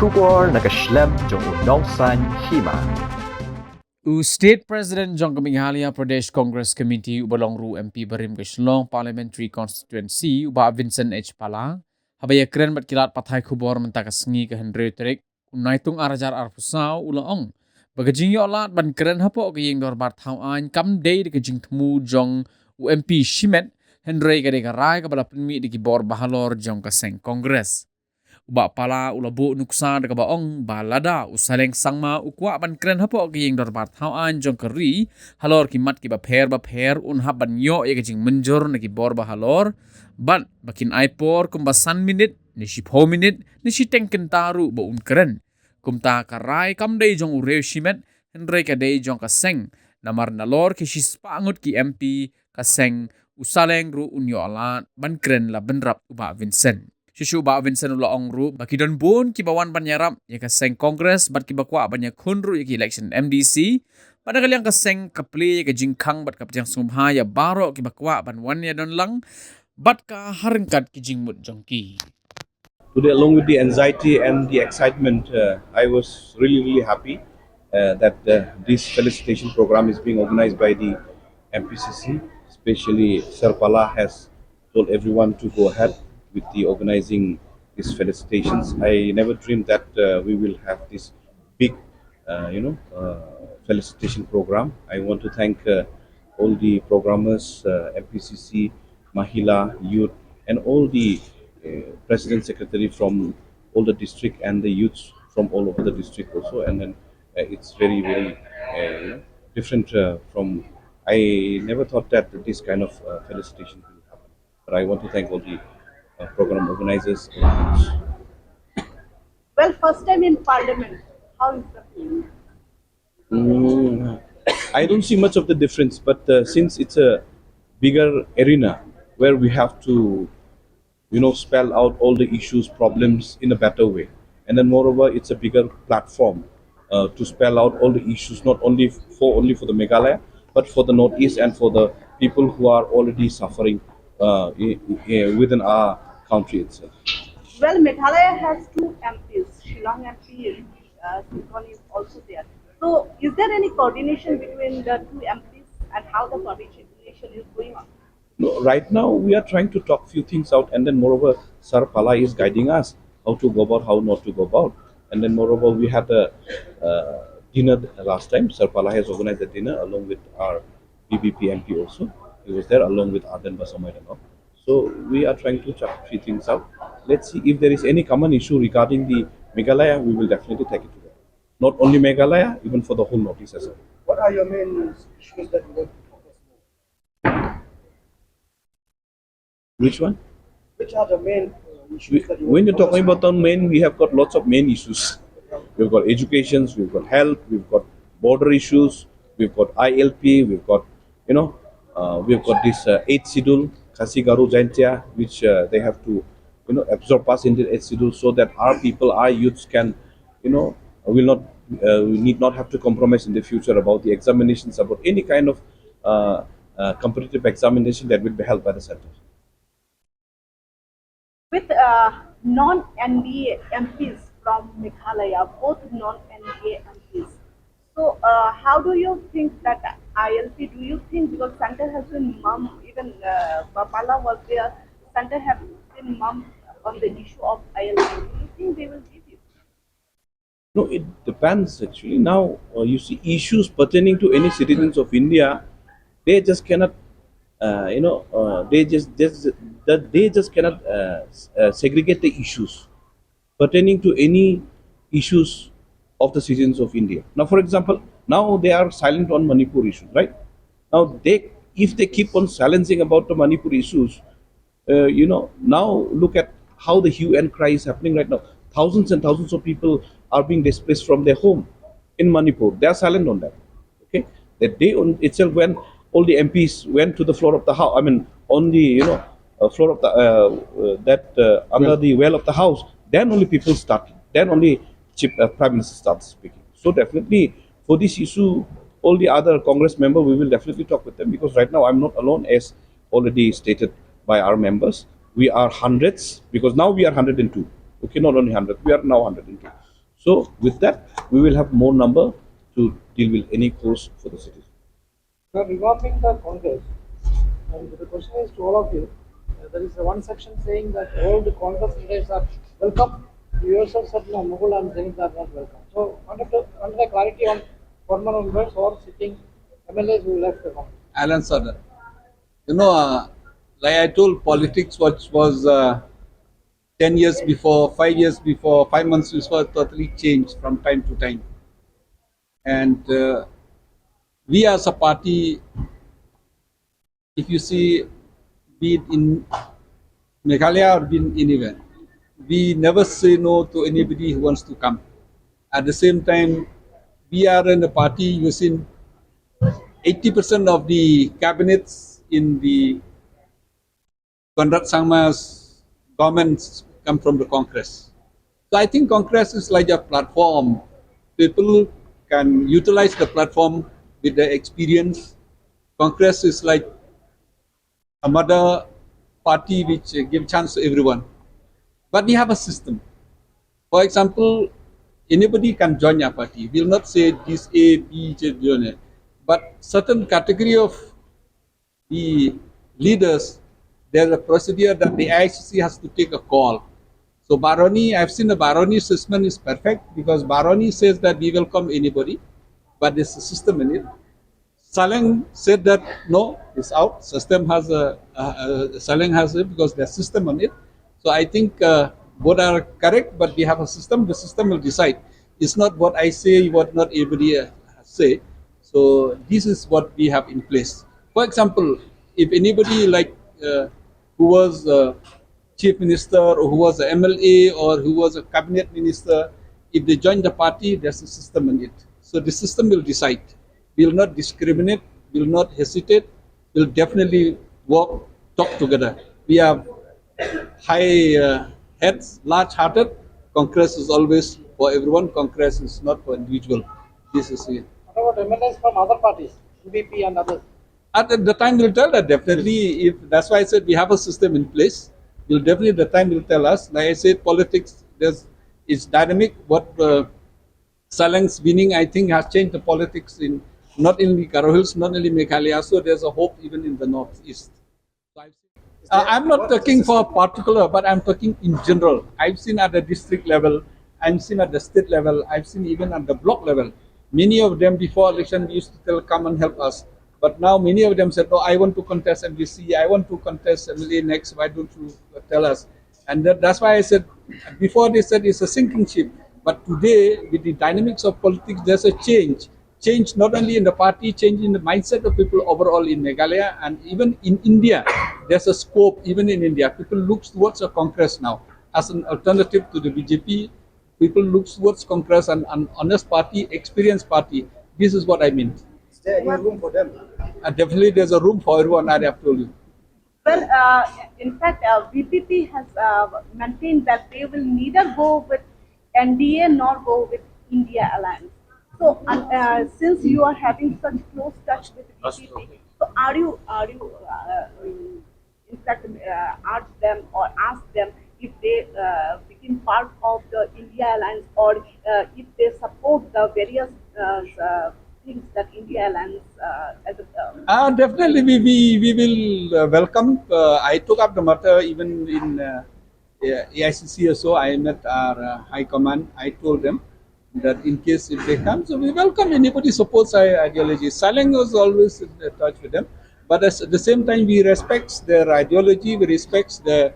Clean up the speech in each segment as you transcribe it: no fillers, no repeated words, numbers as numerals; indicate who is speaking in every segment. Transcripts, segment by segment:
Speaker 1: Shubor nakaslem jong unongsan Hima.
Speaker 2: State President Jong Meghalaya Pradesh Congress Committee Ubalongru MP Barim Kishlong Parliamentary Constituency Uba Vincent H. Pala Habaya Kren Batkilat Pathai Kubor Mentakasngi ke Henry Terik Unaitung Arajar Arpusau Ulaong Bagajing Yolat Ban Kren Hapo Kaying Dorbar Tauan Kam Day de Kajing Temu Jong UMP Shimet Henry Kadekarai Kabala Penmi de Kibor Bahalor Jong Kaseng Congress Uba pala ulabu nuksa daga baong balada usaleng sangma ukwa ban kren hapo kiyeng dorbar tauan jong keri halor kimat ki ba pher unha ban yo ye kajing menjor na ki bor ba halor ban bakin aipor kumba san minute ni shi po minute ni shi tengken taru ba un kren kumta karai kam dei jong ureu shimet henry ka dei jong kaseng namar nalor ki shi spangut ki MP kaseng usaleng ru unyo alat ban kren la benrap uba Vincent Shushu ba Vincent ula ongru baki don bun ki bawan banyarap ya kaseng Congress bat ki bakwa banyak kunru ya ki election MDC pada kali yang kaseng kapli ya ka jingkang bat kapjang sumha ya baro ki bakwa ban wan ya don lang bat ka harengkat ki jingmut jongki.
Speaker 3: Today, along with the anxiety and the excitement, I was really happy that this felicitation program is being organized by the MPCC. Especially Sir Pala has told everyone to go ahead with the organizing these felicitations. I never dreamed that we will have this big, felicitation program. I want to thank all the programmers, MPCC, Mahila, Youth, and all the President Secretary from all the district and the youths from all over the district also. And then it's very different from. I never thought that this kind of felicitation will happen. But I want to thank all the program organizers.
Speaker 4: Well, first time in Parliament, how is the feeling?
Speaker 3: I don't see much of the difference, but since it's a bigger arena where we have to, spell out all the issues, problems in a better way, and then moreover, it's a bigger platform to spell out all the issues, not only for the Meghalaya, but for the Northeast and for the people who are already suffering within our country itself.
Speaker 4: Well, Meghalaya has two MPs. Liang MP is also there. So, is there any coordination between the two MPs and how the coordination is going on?
Speaker 3: No, right now we are trying to talk few things out, and then moreover, Sir Pala is guiding us how to go about, how not to go about, and then moreover, we had a dinner last time. Sir Pala has organized a dinner along with our BBP MP also. He was there along with Aden Basamay and all. So we are trying to check few things out. Let's see if there is any common issue regarding the Meghalaya, we will definitely take it together. Not only Meghalaya, even for the whole Northeast as well.
Speaker 5: What are your main issues that you want to focus on?
Speaker 3: Which one?
Speaker 5: Which are the main issues that you
Speaker 3: When
Speaker 5: want
Speaker 3: you're
Speaker 5: to
Speaker 3: talking
Speaker 5: focus
Speaker 3: about on main, we have got lots of main issues. We've got education, we've got health, we've got border issues, we've got ILP, we've got, we've got this 8th schedule, Khasi Garu Jaintia, which they have to, absorb us into 8th schedule so that our people, our youths can, will not, we need not have to compromise in the future about the examinations, about any kind of competitive examination that will be held by the center.
Speaker 4: With non-NDA MPs from Meghalaya, both non-NDA MPs. So, how do you think that ILP? Do you think because center has been mum, even Bapala was there, center have been mum on the issue of ILP? Do you think they will give you?
Speaker 3: No, it depends actually. Now, you see, issues pertaining to any citizens of India, they just cannot, they just cannot segregate the issues pertaining to any issues of the citizens of India. Now, for example, now they are silent on Manipur issues, right? Now, if they keep on silencing about the Manipur issues, now look at how the hue and cry is happening right now. Thousands and thousands of people are being displaced from their home in Manipur. They are silent on that. Okay, that day on itself, when all the MPs went to the floor of the house, I mean, on the floor of the under the well of the house, then only people started. Then only Prime Minister started speaking. So definitely for this issue, all the other Congress members, we will definitely talk with them, because right now I'm not alone, as already stated by our members. We are hundreds, because now we are 102. Okay, not only 100, we are now 102. So with that, we will have more number to deal with any course for the city.
Speaker 5: Now, regarding the Congress, and the question is to all of you. There is one section saying that all the Congress leaders are welcome. You yourself said no, Mughal and Zenith are not welcome. So, wanted a clarity on former members or sitting MLAs who left the Congress.
Speaker 6: Alan Sutter. You know, like I told, politics was 10 years before, 5 years before, 5 months before, totally changed from time to time. And we as a party, if you see, be it in Meghalaya or be it anywhere, we never say no to anybody who wants to come. At the same time, we are in a party using 80% of the cabinets in the Conrad Sangma's governments come from the Congress. So I think Congress is like a platform. People can utilize the platform with their experience. Congress is like a mother party which gives chance to everyone. But we have a system. For example, anybody can join our party. We will not say this A, B, J, join. But certain category of the leaders, there's a procedure that the ICC has to take a call. So Baroni, I've seen the Baroni system is perfect because Baroni says that we welcome anybody, but there's a system in it. Saleng said that no, it's out. System has Saleng has it because there's system on it. So I think both are correct, but we have a system. The system will decide. It's not what I say, what not everybody say. So this is what we have in place. For example, if anybody like who was chief minister or who was a MLA or who was a cabinet minister, if they join the party, there's a system in it. So the system will decide. We will not discriminate, we will not hesitate, we will definitely work, talk together. We have high heads, large-hearted. Congress is always for everyone. Congress is not for individual. This is it.
Speaker 5: What about MLAs from other parties, UBP and others?
Speaker 6: At the time we'll tell that definitely. If that's why I said we have a system in place. We'll definitely the time will tell us. Like I said, politics is dynamic. What Saleng's winning, I think, has changed the politics in not only Karo Hills, not only Meghalaya. So there's a hope even in the northeast. So I'm not talking for a particular, but I'm talking in general. I've seen at the district level, I've seen at the state level, I've seen even at the block level. Many of them before election used to tell, come and help us. But now many of them said, oh, I want to contest MDC, I want to contest MLA next, why don't you tell us? And that's why I said, before they said it's a sinking ship. But today, with the dynamics of politics, there's a change. Change not only in the party, change in the mindset of people overall in Meghalaya and even in India. There's a scope, even in India. People look towards a Congress now as an alternative to the BJP. People look towards Congress and an honest party, experienced party. This is what I mean.
Speaker 5: Is there any room for them?
Speaker 6: Definitely, there's a room for everyone, I have told you.
Speaker 4: Well, in fact, VPP has maintained that they will neither go with NDA nor go with India alliance. So, since you are having such close touch with VPP, so are you in fact ask them or ask them if they become part of the India alliance or if they support the various things that India alliance as a
Speaker 6: Definitely, we will welcome. I took up the matter even in AICC or so. I met our high command. I told them that in case if they come, so we welcome anybody supports our ideology. Saleng was always in touch with them, but at the same time we respect their ideology. We respect the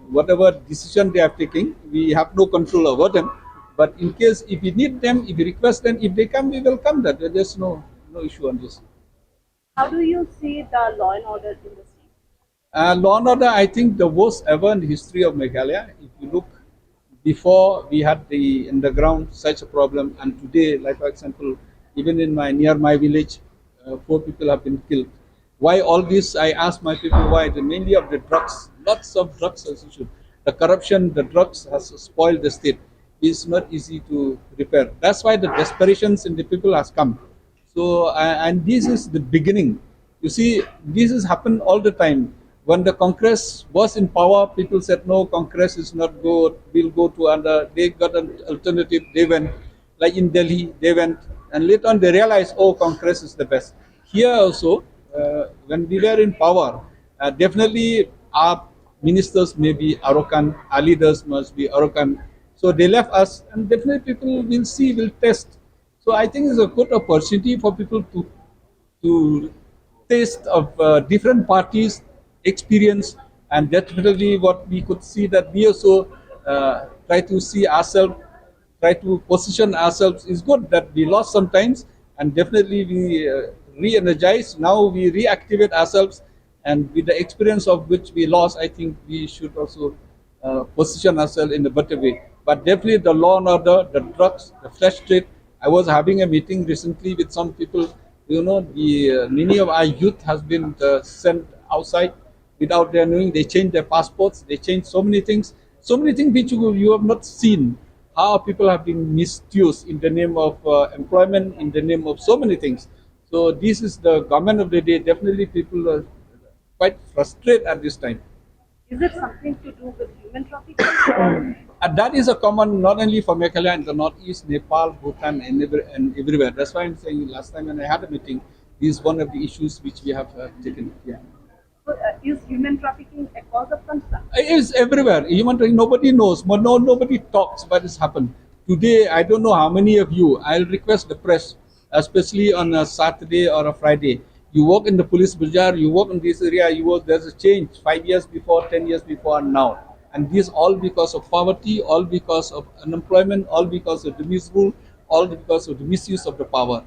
Speaker 6: whatever decision they are taking. We have no control over them. But in case if we need them, if we request them, if they come, we welcome that. There's no issue on this.
Speaker 4: How do you see the law and order in the state?
Speaker 6: Law and order, I think the worst ever in the history of Meghalaya. If you look, before we had the underground such a problem, and today, like for example, even in near my village, 4 people have been killed. Why all this? I asked my people why. Mainly of the drugs, lots of drugs as issue. The corruption, the drugs has spoiled the state. It's not easy to repair. That's why the desperations in the people has come. So, and this is the beginning. You see, this has happened all the time. when the Congress was in power, people said, no, Congress is not good, we'll go to other, they got an alternative, they went, like in Delhi, they went, and later on they realized, oh, Congress is the best. Here also, when we were in power, definitely our ministers may be arrogant, our leaders must be arrogant, so they left us, and definitely people will see, will test. So I think it's a good opportunity for people to taste of different parties experience, and definitely what we could see that we also try to see ourselves, try to position ourselves is good, that we lost sometimes, and definitely we re-energize, now we reactivate ourselves, and with the experience of which we lost, I think we should also position ourselves in a better way. But definitely the law and order, the drugs, the flesh trade. I was having a meeting recently with some people. You know, the many of our youth has been sent outside without their knowing. They changed their passports. They changed so many things which you have not seen. How people have been misused in the name of employment, in the name of so many things. So this is the government of the day. Definitely, people are quite frustrated at this time.
Speaker 4: Is it something to do with human trafficking?
Speaker 6: And that is a common not only for Meghalaya and the northeast, Nepal, Bhutan, and everywhere. That's why I'm saying last time when I had a meeting, this is one of the issues which we have taken. Yeah.
Speaker 4: So, is human trafficking a cause of concern?
Speaker 6: It is everywhere. Human trafficking, nobody knows, but nobody talks, but it's happened. Today, I don't know how many of you, I'll request the press, especially on a Saturday or a Friday. You walk in the police bazaar, you walk in this area, there's a change 5 years before, 10 years before, and now. And this all because of poverty, all because of unemployment, all because of the misrule, all because of the misuse of the power.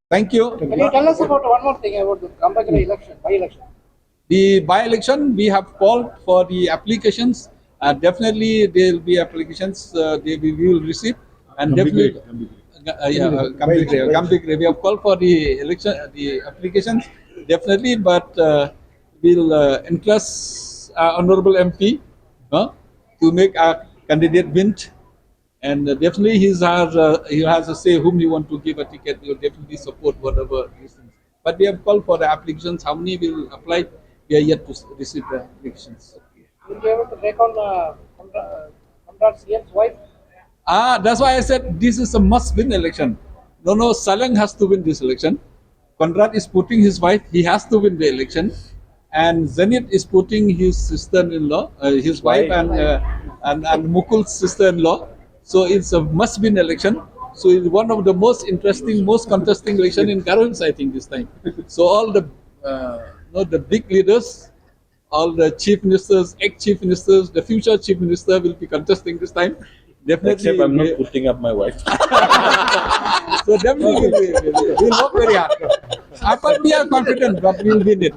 Speaker 6: Thank you.
Speaker 5: Can you tell us about one more thing about the Kumba election, by-election?
Speaker 6: The by-election, we have called for the applications. Definitely, there will be applications we will receive, and definitely, Gambhir, we have called for the election, the applications, definitely, but we'll entrust Honorable MP to make our candidate win, and definitely he has a say whom he want to give a ticket. We will definitely support whatever reasons. But we have called for the applications. How many will apply? We are yet to receive the applications.
Speaker 5: Will you be able to take on Conrad CM's wife?
Speaker 6: That's why I said this is a must-win election. No, Saleng has to win this election. Conrad is putting his wife, he has to win the election. And Zenit is putting his sister-in-law, his wife, and Mukul's sister-in-law. So it's a must-win election. So it's one of the most interesting, most contesting election in Garo Hills, I think, this time. So all the the big leaders, all the chief ministers, ex-chief ministers, the future chief minister will be contesting this time. Definitely.
Speaker 3: Except I'm not putting up my wife.
Speaker 6: So definitely we'll work very hard. But we are confident that we'll win it.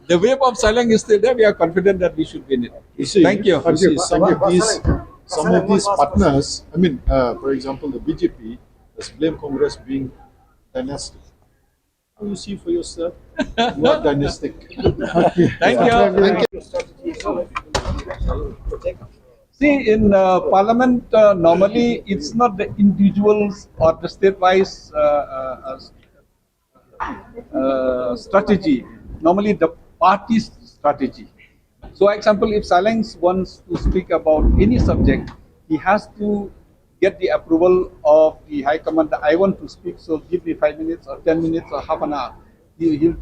Speaker 6: The wave of Saleng is still there. We are confident that we should win it. Thank you.
Speaker 7: You see, some of these partners, I mean, for example, the BJP has blamed Congress being dynastic. How do you see for yourself? You are dynastic.
Speaker 6: Thank you. See, in Parliament, normally it's not the individuals or the state-wise strategy. Normally the party's strategy. So, example, if Saleng wants to speak about any subject, he has to get the approval of the High Command. I want to speak, so give me 5 minutes or 10 minutes or half an hour. He'll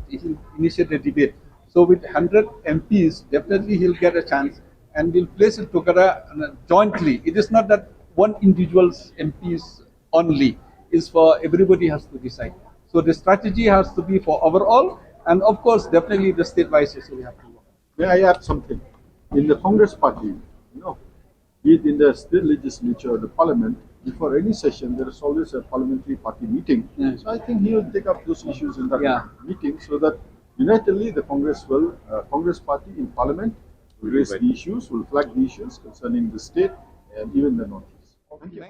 Speaker 6: initiate the debate. So with 100 MPs, definitely he'll get a chance, and we'll place it together jointly. It is not that one individual's MPs only. It's for everybody has to decide. So the strategy has to be for overall, and of course, definitely the state-wise also we have to work.
Speaker 7: May I add something? In the Congress party, be it in the state legislature or the parliament, before any session, there is always a parliamentary party meeting.
Speaker 6: Yeah.
Speaker 7: So I think he will take up those issues in that meeting, so that unitedly the Congress party in parliament will raise the issues, will flag the issues concerning the state and even the northeast. Thank you.